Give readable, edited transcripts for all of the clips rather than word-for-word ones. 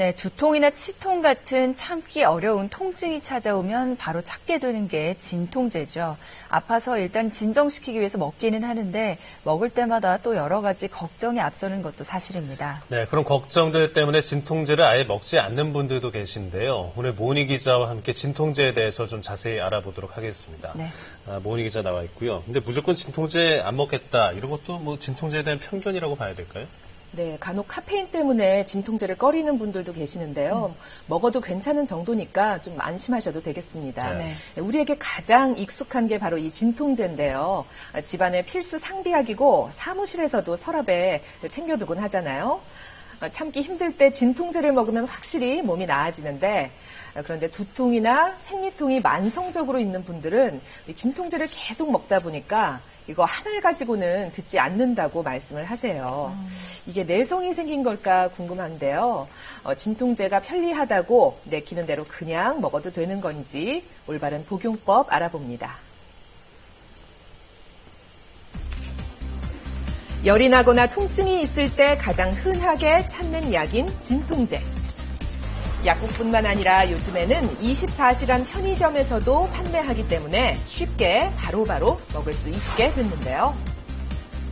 네, 두통이나 치통 같은 참기 어려운 통증이 찾아오면 바로 찾게 되는 게 진통제죠. 아파서 일단 진정시키기 위해서 먹기는 하는데 먹을 때마다 또 여러 가지 걱정이 앞서는 것도 사실입니다. 네, 그런 걱정들 때문에 진통제를 아예 먹지 않는 분들도 계신데요. 오늘 모니 기자와 함께 진통제에 대해서 좀 자세히 알아보도록 하겠습니다. 네. 모니 기자 나와 있고요. 근데 무조건 진통제 안 먹겠다, 이런 것도 뭐 진통제에 대한 편견이라고 봐야 될까요? 네, 간혹 카페인 때문에 진통제를 꺼리는 분들도 계시는데요. 먹어도 괜찮은 정도니까 좀 안심하셔도 되겠습니다. 네. 우리에게 가장 익숙한 게 바로 이 진통제인데요. 집안의 필수 상비약이고 사무실에서도 서랍에 챙겨두곤 하잖아요. 참기 힘들 때 진통제를 먹으면 확실히 몸이 나아지는데, 그런데 두통이나 생리통이 만성적으로 있는 분들은 진통제를 계속 먹다 보니까 이거 하나를 가지고는 듣지 않는다고 말씀을 하세요. 이게 내성이 생긴 걸까 궁금한데요. 진통제가 편리하다고 내키는 대로 그냥 먹어도 되는 건지 올바른 복용법 알아봅니다. 열이 나거나 통증이 있을 때 가장 흔하게 찾는 약인 진통제. 약국뿐만 아니라 요즘에는 24시간 편의점에서도 판매하기 때문에 쉽게 바로바로 먹을 수 있게 됐는데요.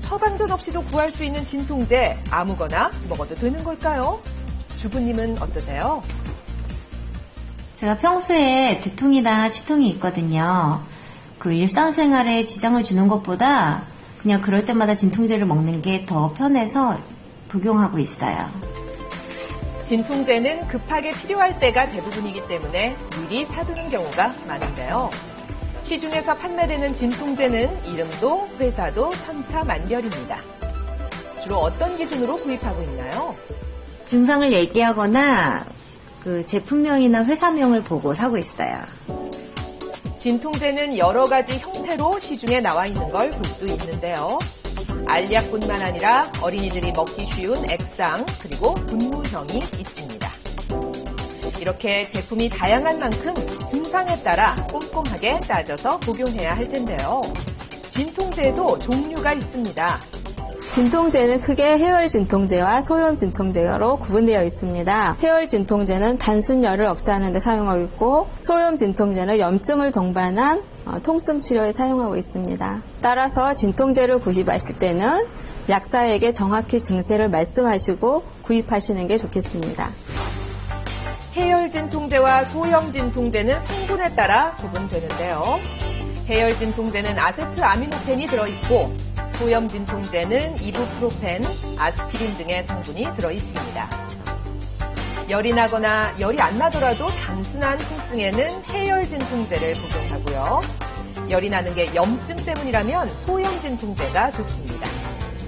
처방전 없이도 구할 수 있는 진통제, 아무거나 먹어도 되는 걸까요? 주부님은 어떠세요? 제가 평소에 두통이나 치통이 있거든요. 그 일상생활에 지장을 주는 것보다 그냥 그럴 때마다 진통제를 먹는 게 더 편해서 복용하고 있어요. 진통제는 급하게 필요할 때가 대부분이기 때문에 미리 사두는 경우가 많은데요. 시중에서 판매되는 진통제는 이름도 회사도 천차만별입니다. 주로 어떤 기준으로 구입하고 있나요? 증상을 얘기하거나 그 제품명이나 회사명을 보고 사고 있어요. 진통제는 여러 가지 형태로 시중에 나와 있는 걸 볼 수 있는데요. 알약뿐만 아니라 어린이들이 먹기 쉬운 액상 그리고 분무형이 있습니다. 이렇게 제품이 다양한 만큼 증상에 따라 꼼꼼하게 따져서 복용해야 할 텐데요. 진통제도 종류가 있습니다. 진통제는 크게 해열 진통제와 소염 진통제로 구분되어 있습니다. 해열 진통제는 단순 열을 억제하는 데 사용하고 있고 소염 진통제는 염증을 동반한 통증 치료에 사용하고 있습니다. 따라서 진통제를 구입하실 때는 약사에게 정확히 증세를 말씀하시고 구입하시는 게 좋겠습니다. 해열 진통제와 소염 진통제는 성분에 따라 구분되는데요. 해열 진통제는 아세트아미노펜이 들어있고 소염 진통제는 이부프로펜, 아스피린 등의 성분이 들어있습니다. 열이 나거나 열이 안 나더라도 단순한 통증에는 해열 진통제를 복용하고요. 열이 나는 게 염증 때문이라면 소염 진통제가 좋습니다.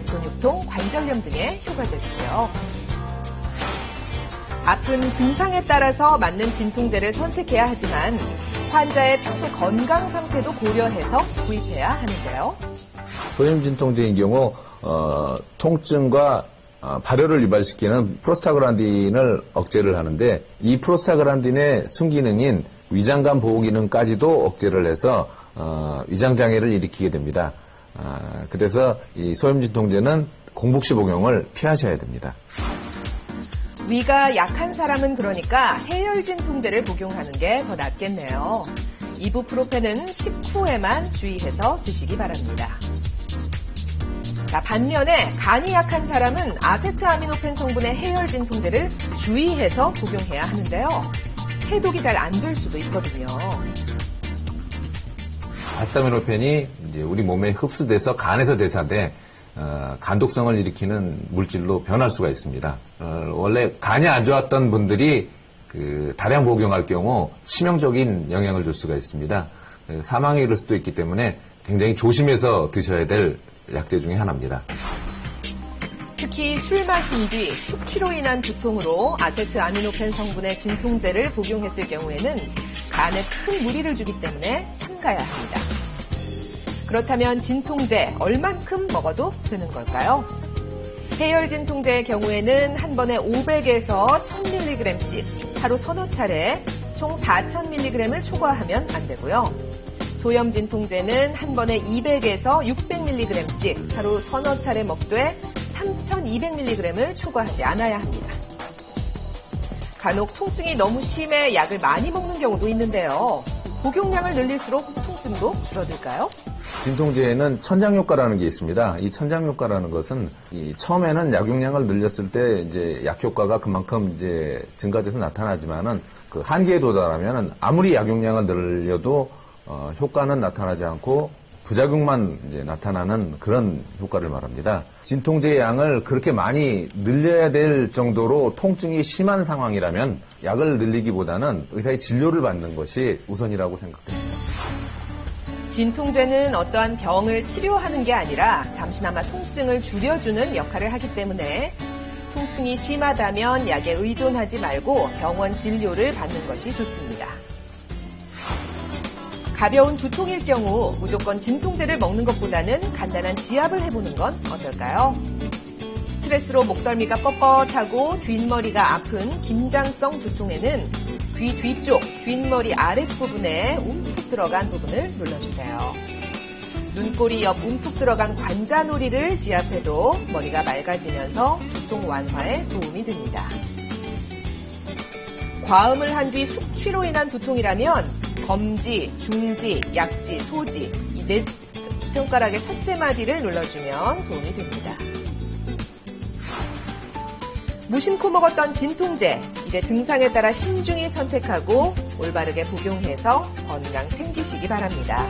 근육통, 관절염 등에 효과적이죠. 아픈 증상에 따라서 맞는 진통제를 선택해야 하지만 환자의 평소 건강 상태도 고려해서 구입해야 하는데요. 소염 진통제인 경우 통증과 발열을 유발시키는 프로스타글란딘을 억제를 하는데 이 프로스타글란딘의 순기능인 위장관 보호 기능까지도 억제를 해서 위장 장애를 일으키게 됩니다. 그래서 이 소염 진통제는 공복시 복용을 피하셔야 됩니다. 위가 약한 사람은 그러니까 해열 진통제를 복용하는 게 더 낫겠네요. 이부프로펜은 식후에만 주의해서 드시기 바랍니다. 자, 반면에 간이 약한 사람은 아세트아미노펜 성분의 해열 진통제를 주의해서 복용해야 하는데요. 해독이 잘 안 될 수도 있거든요. 아세트아미노펜이 이제 우리 몸에 흡수돼서 간에서 대사돼 간독성을 일으키는 물질로 변할 수가 있습니다. 원래 간이 안 좋았던 분들이 다량 복용할 경우 치명적인 영향을 줄 수가 있습니다. 사망에 이를 수도 있기 때문에 굉장히 조심해서 드셔야 될 약제 중에 하나입니다. 특히 술 마신 뒤 숙취로 인한 두통으로 아세트아미노펜 성분의 진통제를 복용했을 경우에는 간에 큰 무리를 주기 때문에 삼가야 합니다. 그렇다면 진통제 얼만큼 먹어도 되는 걸까요? 해열 진통제의 경우에는 한 번에 500에서 1000mg씩 하루 서너 차례 총 4000mg을 초과하면 안 되고요. 소염 진통제는 한 번에 200에서 600mg씩 하루 서너 차례 먹되 3200mg을 초과하지 않아야 합니다. 간혹 통증이 너무 심해 약을 많이 먹는 경우도 있는데요. 복용량을 늘릴수록 통증도 줄어들까요? 진통제에는 천장 효과라는 게 있습니다. 이 천장 효과라는 것은 처음에는 약용량을 늘렸을 때 이제 약 효과가 그만큼 이제 증가돼서 나타나지만은 그 한계에 도달하면은 아무리 약용량을 늘려도 효과는 나타나지 않고 부작용만 이제 나타나는 그런 효과를 말합니다. 진통제 양을 그렇게 많이 늘려야 될 정도로 통증이 심한 상황이라면 약을 늘리기보다는 의사의 진료를 받는 것이 우선이라고 생각됩니다. 진통제는 어떠한 병을 치료하는 게 아니라 잠시나마 통증을 줄여주는 역할을 하기 때문에 통증이 심하다면 약에 의존하지 말고 병원 진료를 받는 것이 좋습니다. 가벼운 두통일 경우 무조건 진통제를 먹는 것보다는 간단한 지압을 해보는 건 어떨까요? 스트레스로 목덜미가 뻣뻣하고 뒷머리가 아픈 긴장성 두통에는 귀 뒤쪽, 뒷머리 아랫부분에 움푹 들어간 부분을 눌러주세요. 눈꼬리 옆 움푹 들어간 관자놀이를 지압해도 머리가 맑아지면서 두통 완화에 도움이 됩니다. 과음을 한 뒤 숙취로 인한 두통이라면 검지, 중지, 약지, 소지 이 네 손가락의 첫째 마디를 눌러주면 도움이 됩니다. 무심코 먹었던 진통제, 이제 증상에 따라 신중히 선택하고 올바르게 복용해서 건강 챙기시기 바랍니다.